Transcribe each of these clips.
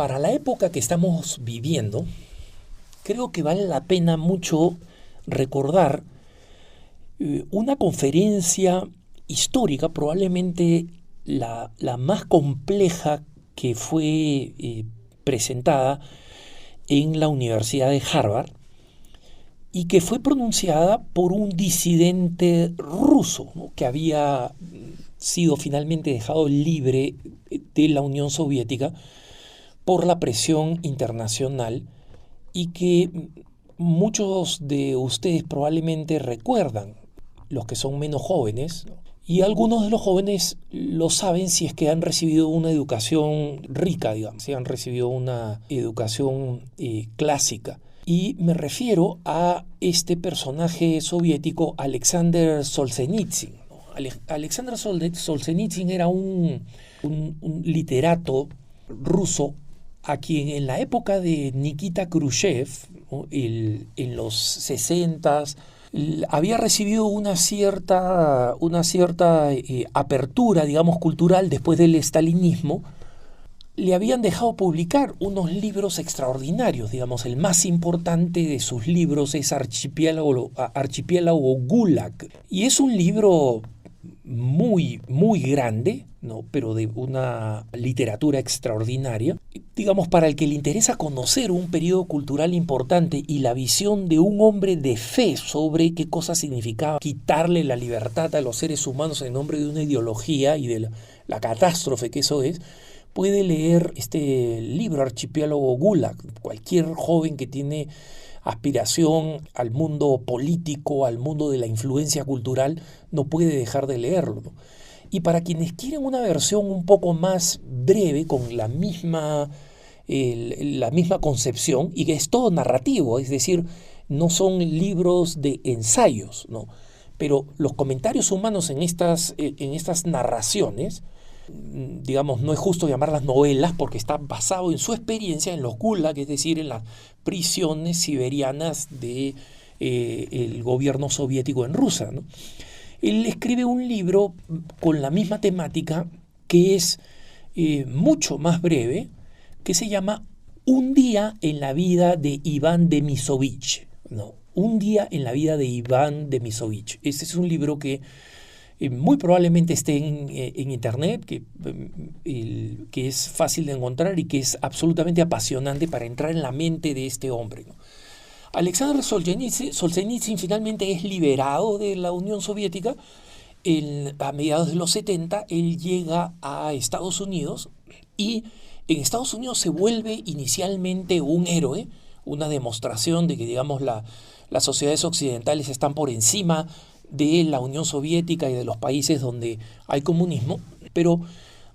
Para la época que estamos viviendo, creo que vale la pena mucho recordar una conferencia histórica, probablemente la más compleja que fue presentada en la Universidad de Harvard y que fue pronunciada por un disidente ruso, ¿no?, que había sido finalmente dejado libre de la Unión Soviética por la presión internacional y que muchos de ustedes probablemente recuerdan, los que son menos jóvenes, y algunos de los jóvenes lo saben si es que han recibido una educación rica, digamos, si han recibido una educación clásica. Y me refiero a este personaje soviético, Alexander Solzhenitsyn. Alexander Solzhenitsyn era un literato ruso a quien en la época de Nikita Khrushchev, ¿no?, en los 60s, había recibido una cierta apertura, digamos, cultural después del estalinismo. Le habían dejado publicar unos libros extraordinarios, digamos, el más importante de sus libros es Archipiélago Gulag. Y es un libro muy, muy grande, ¿no?, pero de una literatura extraordinaria. Digamos, para el que le interesa conocer un periodo cultural importante y la visión de un hombre de fe sobre qué cosa significaba quitarle la libertad a los seres humanos en nombre de una ideología y de la catástrofe que eso es, puede leer este libro, Archipiélago Gulag. Cualquier joven que tiene aspiración al mundo político, al mundo de la influencia cultural, no puede dejar de leerlo, ¿no? Y para quienes quieren una versión un poco más breve, con la misma concepción, y que es todo narrativo, es decir, no son libros de ensayos, ¿no?, pero los comentarios humanos en estas narraciones, digamos, no es justo llamarlas novelas porque está basado en su experiencia en los gulag, es decir, en las prisiones siberianas de el gobierno soviético en Rusia, ¿no? Él escribe un libro con la misma temática que es mucho más breve, que se llama Un día en la vida de Iván Denisovich, ¿no? Un día en la vida de Iván Denisovich. Este es un libro que muy probablemente esté en internet, que es fácil de encontrar y que es absolutamente apasionante para entrar en la mente de este hombre, ¿no? Alexander Solzhenitsyn finalmente es liberado de la Unión Soviética. A mediados de los 70 él llega a Estados Unidos y en Estados Unidos se vuelve inicialmente un héroe, una demostración de que, digamos, las sociedades occidentales están por encima de la Unión Soviética y de los países donde hay comunismo, pero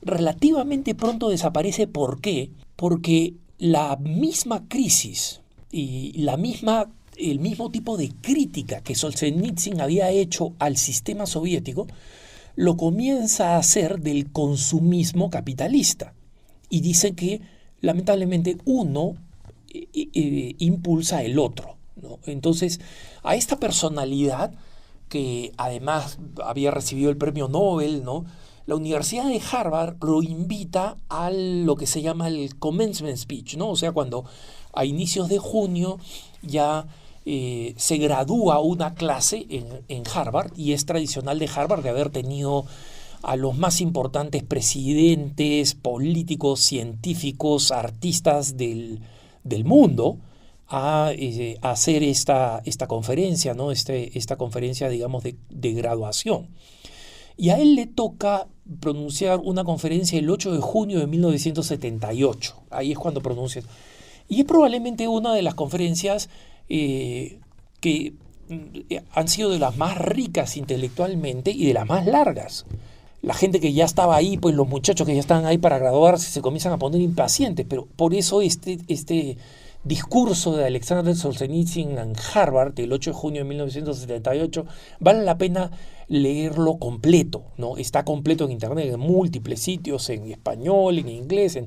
relativamente pronto desaparece. ¿Por qué? Porque la misma crisis y el mismo tipo de crítica que Solzhenitsyn había hecho al sistema soviético lo comienza a hacer del consumismo capitalista, y dice que lamentablemente uno impulsa el otro, ¿no? Entonces, a esta personalidad, que además había recibido el premio Nobel, ¿no?, la Universidad de Harvard lo invita a lo que se llama el commencement speech, ¿no? O sea, cuando a inicios de junio ya se gradúa una clase en Harvard, y es tradicional de Harvard de haber tenido a los más importantes presidentes, políticos, científicos, artistas del mundo a hacer esta conferencia, ¿no?, esta conferencia, digamos, de graduación. Y a él le toca pronunciar una conferencia el 8 de junio de 1978. Ahí es cuando pronuncia. Y es probablemente una de las conferencias que han sido de las más ricas intelectualmente y de las más largas. La gente que ya estaba ahí, pues los muchachos que ya estaban ahí para graduarse, se comienzan a poner impacientes. Pero por eso este discurso de Alexander Solzhenitsyn en Harvard del 8 de junio de 1978 vale la pena leerlo completo, ¿no? Está completo en internet, en múltiples sitios, en español, en inglés,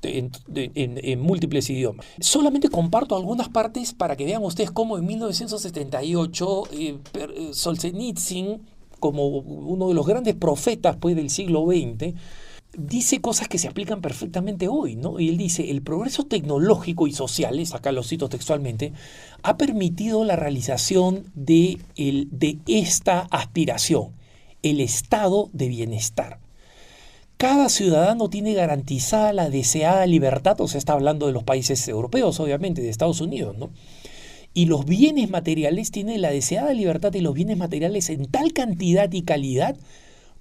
en múltiples idiomas. Solamente comparto algunas partes para que vean ustedes cómo en 1978 Solzhenitsyn, como uno de los grandes profetas, pues, del siglo XX, dice cosas que se aplican perfectamente hoy, ¿no? Y él dice, el progreso tecnológico y social, acá lo cito textualmente, ha permitido la realización de esta aspiración, el estado de bienestar. Cada ciudadano tiene garantizada la deseada libertad, o sea, está hablando de los países europeos, obviamente, de Estados Unidos, ¿no? Y los bienes materiales tienen la deseada libertad de los bienes materiales en tal cantidad y calidad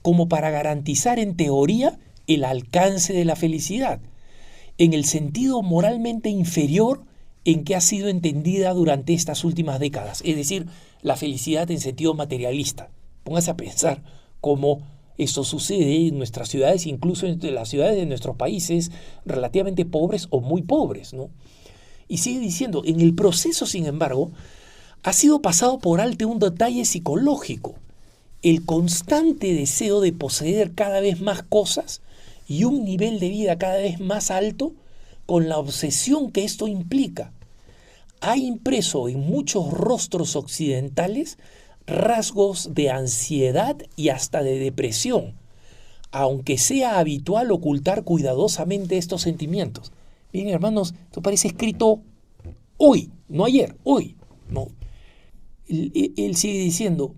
como para garantizar en teoría el alcance de la felicidad, en el sentido moralmente inferior en que ha sido entendida durante estas últimas décadas, es decir, la felicidad en sentido materialista. Póngase a pensar cómo esto sucede en nuestras ciudades, incluso en las ciudades de nuestros países relativamente pobres o muy pobres, ¿no? Y sigue diciendo, en el proceso, sin embargo, ha sido pasado por alto un detalle psicológico, el constante deseo de poseer cada vez más cosas y un nivel de vida cada vez más alto, con la obsesión que esto implica. Ha impreso en muchos rostros occidentales rasgos de ansiedad y hasta de depresión, aunque sea habitual ocultar cuidadosamente estos sentimientos. Bien, hermanos, esto parece escrito hoy, no ayer, hoy. No. Él sigue diciendo,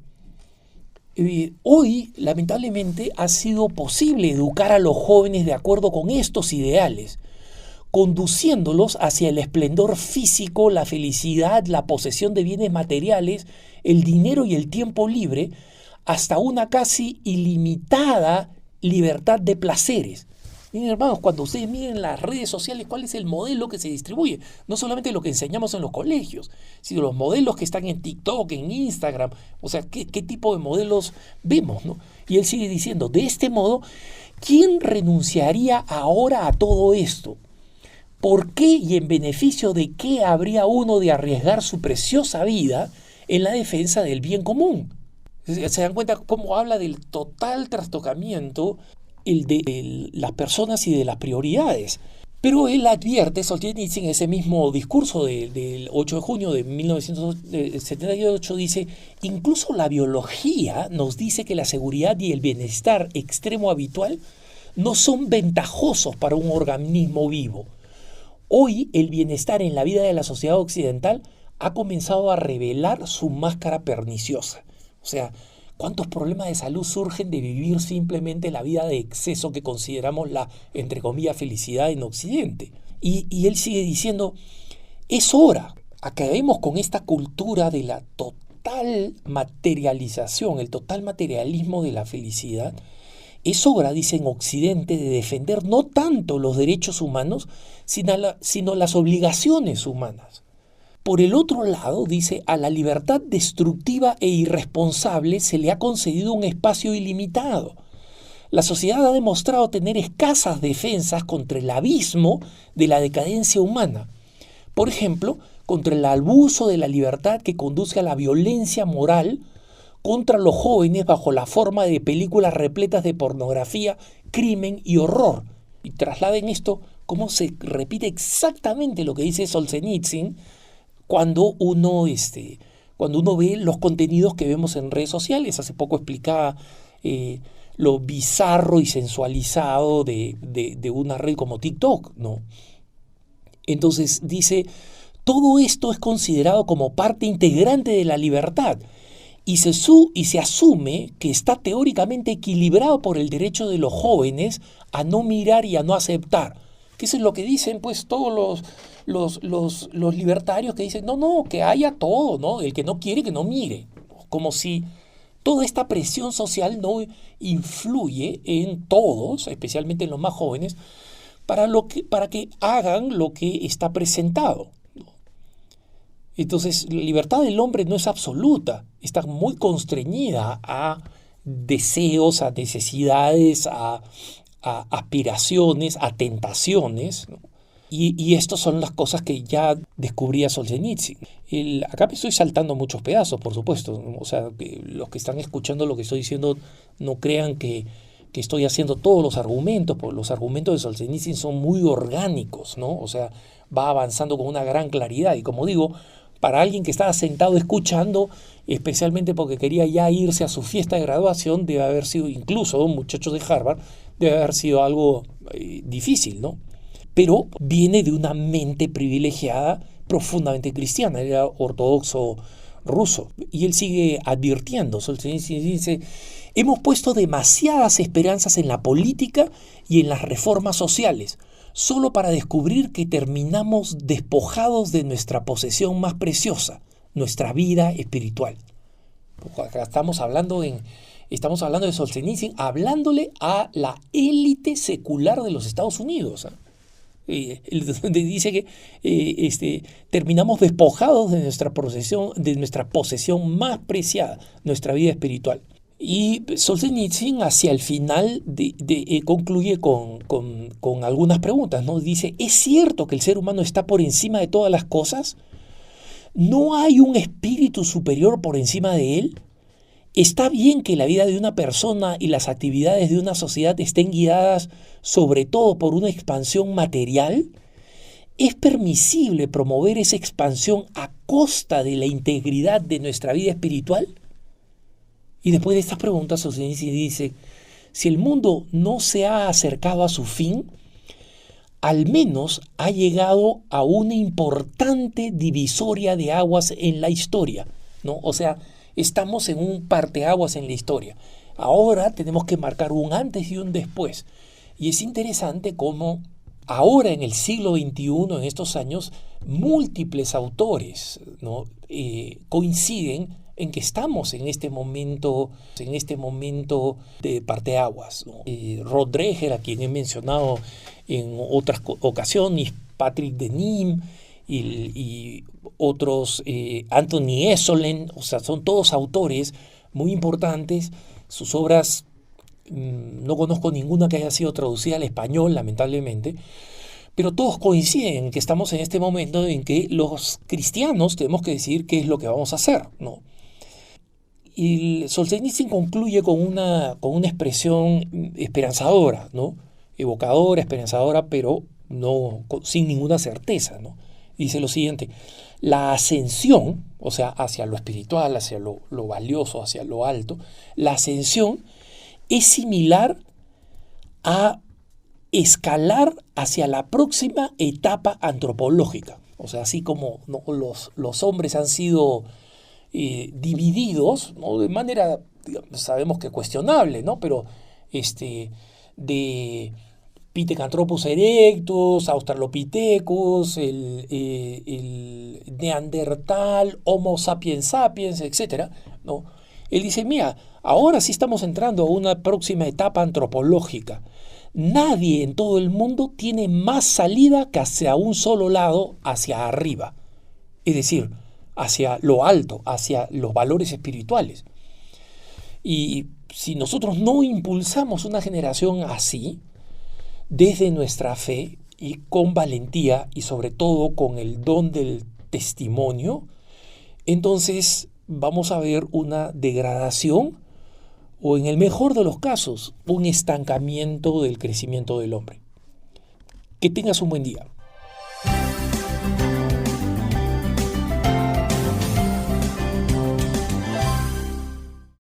hoy, lamentablemente, ha sido posible educar a los jóvenes de acuerdo con estos ideales, conduciéndolos hacia el esplendor físico, la felicidad, la posesión de bienes materiales, el dinero y el tiempo libre, hasta una casi ilimitada libertad de placeres. Miren, hermanos, cuando ustedes miren las redes sociales, ¿cuál es el modelo que se distribuye? No solamente lo que enseñamos en los colegios, sino los modelos que están en TikTok, en Instagram. O sea, ¿qué tipo de modelos vemos, no? Y él sigue diciendo, de este modo, ¿quién renunciaría ahora a todo esto? ¿Por qué y en beneficio de qué habría uno de arriesgar su preciosa vida en la defensa del bien común? ¿Se dan cuenta cómo habla del total trastocamiento de las personas y de las prioridades? Pero él advierte, Solzhenitsyn, en ese mismo discurso del 8 de junio de 1978, dice, incluso la biología nos dice que la seguridad y el bienestar extremo habitual no son ventajosos para un organismo vivo. Hoy el bienestar en la vida de la sociedad occidental ha comenzado a revelar su máscara perniciosa. O sea, ¿cuántos problemas de salud surgen de vivir simplemente la vida de exceso que consideramos la, entre comillas, felicidad en Occidente? Y él sigue diciendo, es hora, acabemos con esta cultura de la total materialización, el total materialismo de la felicidad. Es hora, dice en Occidente, de defender no tanto los derechos humanos, sino las obligaciones humanas. Por el otro lado, dice, a la libertad destructiva e irresponsable se le ha concedido un espacio ilimitado. La sociedad ha demostrado tener escasas defensas contra el abismo de la decadencia humana. Por ejemplo, contra el abuso de la libertad que conduce a la violencia moral contra los jóvenes bajo la forma de películas repletas de pornografía, crimen y horror. Y trasladen esto, cómo se repite exactamente lo que dice Solzhenitsyn cuando uno ve los contenidos que vemos en redes sociales. Hace poco explicaba lo bizarro y sensualizado de una red como TikTok, ¿no? Entonces dice, todo esto es considerado como parte integrante de la libertad y se asume que está teóricamente equilibrado por el derecho de los jóvenes a no mirar y a no aceptar. Que eso es lo que dicen pues todos los libertarios, que dicen, no, que haya todo, ¿no? El que no quiere, que no mire. Como si toda esta presión social no influye en todos, especialmente en los más jóvenes, para que hagan lo que está presentado. Entonces, la libertad del hombre no es absoluta, está muy constreñida a deseos, a necesidades, a aspiraciones, a tentaciones, ¿no? Y estas son las cosas que ya descubría Solzhenitsyn. Acá me estoy saltando muchos pedazos, por supuesto, ¿no? O sea, que los que están escuchando lo que estoy diciendo no crean que estoy haciendo todos los argumentos, porque los argumentos de Solzhenitsyn son muy orgánicos, ¿no? O sea, va avanzando con una gran claridad y, como digo, para alguien que estaba sentado escuchando, especialmente porque quería ya irse a su fiesta de graduación, debe haber sido, incluso un muchacho de Harvard, debe haber sido algo difícil, ¿no? Pero viene de una mente privilegiada, profundamente cristiana, era ortodoxo ruso. Y él sigue advirtiendo, Solzhenitsyn dice, hemos puesto demasiadas esperanzas en la política y en las reformas sociales, solo para descubrir que terminamos despojados de nuestra posesión más preciosa, nuestra vida espiritual. Acá estamos hablando de Solzhenitsyn hablándole a la élite secular de los Estados Unidos. Dice que terminamos despojados de nuestra posesión más preciada, nuestra vida espiritual. Y Solzhenitsyn hacia el final concluye con algunas preguntas, ¿no? Dice, ¿es cierto que el ser humano está por encima de todas las cosas? ¿No hay un espíritu superior por encima de él? ¿Está bien que la vida de una persona y las actividades de una sociedad estén guiadas sobre todo por una expansión material? ¿Es permisible promover esa expansión a costa de la integridad de nuestra vida espiritual? Y después de estas preguntas, Solzhenitsyn dice, si el mundo no se ha acercado a su fin, al menos ha llegado a una importante divisoria de aguas en la historia, ¿no? O sea, estamos en un parteaguas en la historia. Ahora tenemos que marcar un antes y un después. Y es interesante cómo ahora en el siglo XXI, en estos años, múltiples autores, ¿no? Coinciden en que estamos en este momento de parteaguas, ¿no? Rod Dreher, a quien he mencionado en otras ocasiones, Patrick Deneen y otros, Anthony Esolen, o sea, son todos autores muy importantes. Sus obras, no conozco ninguna que haya sido traducida al español, lamentablemente, pero todos coinciden en que estamos en este momento en que los cristianos tenemos que decidir qué es lo que vamos a hacer, ¿no? Y Solzhenitsyn concluye con una expresión esperanzadora, ¿no? Evocadora, esperanzadora, pero no sin ninguna certeza, ¿no? Dice lo siguiente, la ascensión, o sea, hacia lo espiritual, hacia lo valioso, hacia lo alto, la ascensión es similar a escalar hacia la próxima etapa antropológica. O sea, así como, ¿no? los hombres han sido divididos, ¿no? De manera, digamos, sabemos que cuestionable, ¿no? Pero de Pithecanthropus erectus, Australopithecus, el Neandertal, Homo sapiens sapiens, etc., ¿no? Él dice, mira, ahora sí estamos entrando a una próxima etapa antropológica. Nadie en todo el mundo tiene más salida que hacia un solo lado, hacia arriba. Es decir, hacia lo alto, hacia los valores espirituales. Y si nosotros no impulsamos una generación así, desde nuestra fe y con valentía y sobre todo con el don del testimonio, entonces vamos a ver una degradación o, en el mejor de los casos, un estancamiento del crecimiento del hombre. Que tengas un buen día.